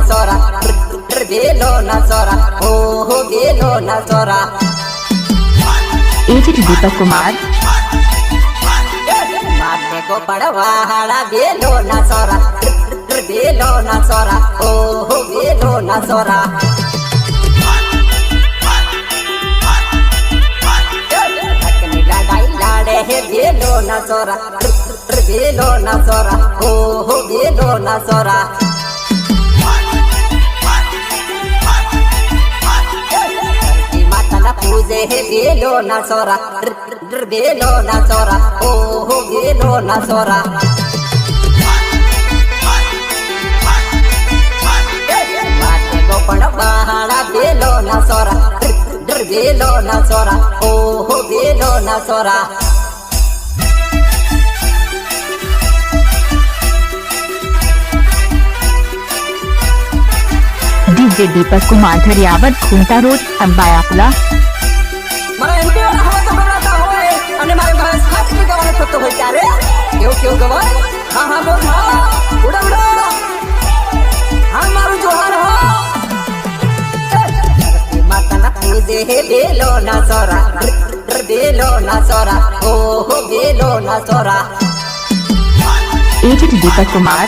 सोरा गेलो ना सोरा हो गेलो ना सोरा। एजेड दीपक कुमार मारने को पड़वाड़ा गेलो ना सोरा गेलो ना सोरा हो गेलो ना सोरा। लड़ाई लाड़े है गेलो ना सोरा गेलो ना सोरा हो गेलो ना सोरा। माता ना पूजे है गेलो ना सोरा गेलो ना सोरा हो गेलो ना सोरा। माते को पड़वाड़ा गेलो ना सोरा गेलो ना सोरा हो गेलो ना सोरा। डीजे दीपक कुमार धरियावत खूंटा रोड अंबायापुला। मारे एमपी वाला हवा तो बनाता होए अने मारे भैंस हाथ में गवाने तो होई क्या रे क्यों गवाए। हां बोल हां उड़ा उड़ा हां मारू जोहार हो। माता ना पूजे हे गेलो ना सोरा गेलो ना सोरा हो गेलो ना सोरा। एजेड दीपक कुमार